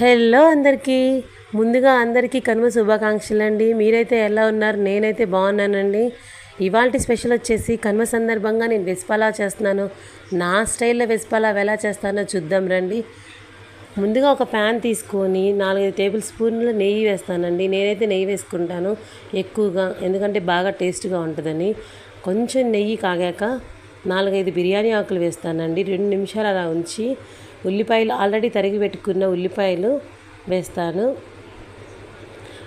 Hello అందరికీ ముందుగా అందరికీ కనుమ శుభాకాంక్షలు అండి. మీరైతే ఎలా ఉన్నారు? నేనైతే బాగున్నానండి. ఇవాల్టి స్పెషల్ వచ్చేసి కనుమ సందర్భంగా నేను వెస్పలావ్ చేస్తున్నాను. నా స్టైల్లో వెస్పలావ్ ఎలా చేస్తానో చూద్దాం రండి. ముందుగా ఒక ప్యాన్ తీసుకొని 4-5 టేబుల్ స్పూన్లు నెయ్యి వేస్తానండి. నేనైతే నెయ్యి వేసుకుంటాను ఎక్కువగా, ఎందుకంటే బాగా టేస్ట్గా ఉంటుందని. కొంచెం నెయ్యి కాగాక 4-5 బిర్యానీ ఆకులు వేస్తానండి. 2 నిమిషాలు అలా ఉంచి ఉల్లిపాయలు ఆల్రెడీ తరిగి పెట్టుకున్న ఉల్లిపాయలు వేస్తాను.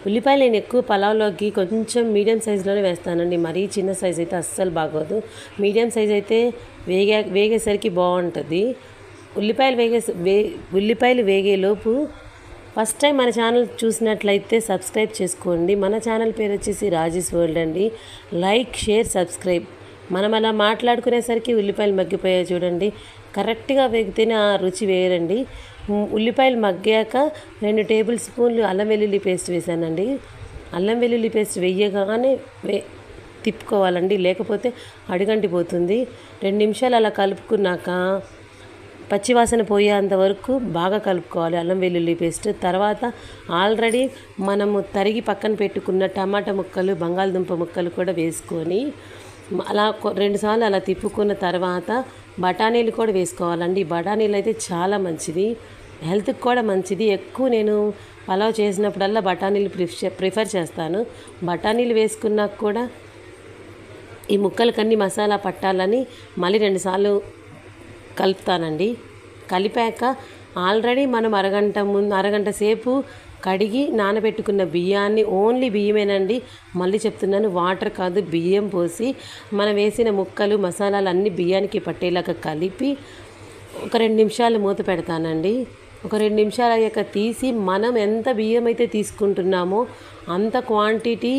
ఉల్లిపాయలు నేను ఎక్కువ పలావ్లోకి కొంచెం మీడియం సైజులోనే వేస్తానండి. మరీ చిన్న సైజు అయితే అస్సలు బాగోదు. మీడియం సైజ్ అయితే వేగేసరికి బాగుంటుంది. ఉల్లిపాయలు వేగేలోపు ఫస్ట్ టైం మన ఛానల్ చూసినట్లయితే సబ్స్క్రైబ్ చేసుకోండి. మన ఛానల్ పేరు వచ్చేసి రాజీస్ వరల్డ్ అండి. Like, share, subscribe. మనం అలా మాట్లాడుకునేసరికి ఉల్లిపాయలు మగ్గిపోయాయి చూడండి. కరెక్ట్గా వేగితేనే ఆ రుచి వేరండి. ఉల్లిపాయలు మగ్గాక 2 టేబుల్ స్పూన్లు అల్లం వెల్లుల్లి పేస్ట్ వేసానండి. అల్లం వెల్లుల్లి పేస్ట్ వేయగానే తిప్పుకోవాలండి, లేకపోతే అడుగంటిపోతుంది. 2 నిమిషాలు అలా కలుపుకున్నాక పచ్చివాసన పోయేంత వరకు బాగా కలుపుకోవాలి అల్లం వెల్లుల్లి పేస్ట్. తర్వాత ఆల్రెడీ మనము తరిగి పక్కన పెట్టుకున్న టమాటా ముక్కలు, బంగాళదుంప ముక్కలు కూడా వేసుకొని అలా 2 సార్లు అలా తిప్పుకున్న తర్వాత బఠానీలు కూడా వేసుకోవాలండి. బఠానీలు అయితే చాలా మంచిది, హెల్త్కి కూడా మంచిది. ఎక్కువ నేను పలావ్ చేసినప్పుడల్లా బఠానీలు ప్రిఫర్ చేస్తాను. బఠానీలు వేసుకున్నాక కూడా ఈ ముక్కలకన్నీ మసాలా పట్టాలని మళ్ళీ 2 సార్లు కలుపుతానండి. కలిపాక ఆల్రెడీ మనం అరగంట సేపు కడిగి నానబెట్టుకున్న బియ్యాన్ని, ఓన్లీ బియ్యమేనండి, మళ్ళీ చెప్తున్నాను, వాటర్ కాదు, బియ్యం పోసి మనం వేసిన ముక్కలు మసాలాలు అన్నీ బియ్యానికి పట్టేలాగా కలిపి ఒక 2 నిమిషాలు మూత పెడతానండి. ఒక 2 నిమిషాలు అయ్యాక తీసి మనం ఎంత బియ్యం అయితే తీసుకుంటున్నామో అంత క్వాంటిటీ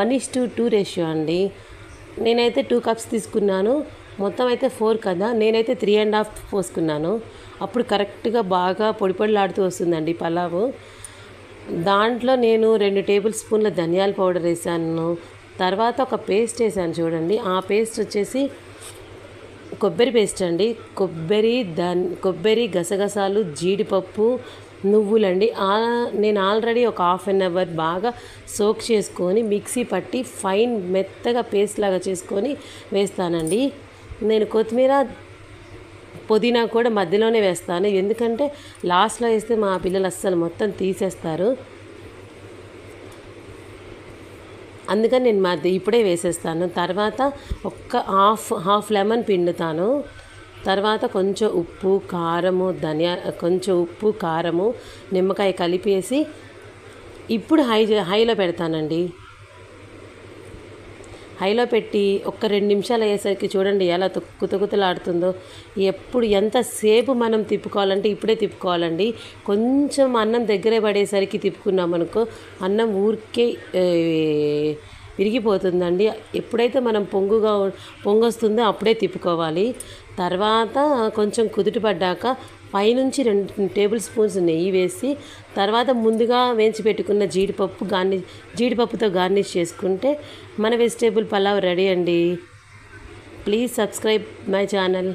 1:2 రేషియో అండి. నేనైతే 2 కప్స్ తీసుకున్నాను. మొత్తం అయితే 4 కదా, నేనైతే 3.5 పోసుకున్నాను. అప్పుడు కరెక్ట్గా బాగా పొడిలాడుతూ వస్తుందండి పలావు. దాంట్లో నేను 2 టేబుల్ స్పూన్ల ధనియాల పౌడర్ వేసాను. తర్వాత ఒక పేస్ట్ వేసాను చూడండి. ఆ పేస్ట్ వచ్చేసి కొబ్బరి పేస్ట్ అండి. కొబ్బరి, గసగసాలు, జీడిపప్పు, నువ్వులండి. నేను ఆల్రెడీ ఒక ½ అన్ అవర్ బాగా సోక్ చేసుకొని మిక్సీ పట్టి ఫైన్ మెత్తగా పేస్ట్ లాగా చేసుకొని వేస్తానండి. నేను కొత్తిమీర, పుదీనా కూడా మధ్యలోనే వేస్తాను, ఎందుకంటే లాస్ట్లో వేస్తే మా పిల్లలు అస్సలు మొత్తం తీసేస్తారు. అందుకని నేను ఇప్పుడే వేసేస్తాను. తర్వాత ఒక్క హాఫ్ లెమన్ పిండుతాను. తర్వాత కొంచెం ఉప్పు, కారము, నిమ్మకాయ కలిపేసి ఇప్పుడు హైలో పెడతానండి. హైలో పెట్టి ఒక 2 నిమిషాలు అయ్యేసరికి చూడండి ఎలా కుతకుతలాడుతుందో. ఎంతసేపు మనం తిప్పుకోవాలంటే ఇప్పుడే తిప్పుకోవాలండి. కొంచెం అన్నం దగ్గరే పడేసరికి తిప్పుకున్నామనుకో అన్నం ఊరికే విరిగిపోతుందండి. ఎప్పుడైతే మనం పొంగొస్తుందో అప్పుడే తిప్పుకోవాలి. తర్వాత కొంచెం కుదుటపడ్డాక పైనుంచి 2 టేబుల్ స్పూన్స్ నెయ్యి వేసి తర్వాత ముందుగా వేయించి పెట్టుకున్న జీడిపప్పుతో గార్నిష్ చేసుకుంటే మన వెజిటేబుల్ పలావ్ రెడీ అండి. Please subscribe my channel.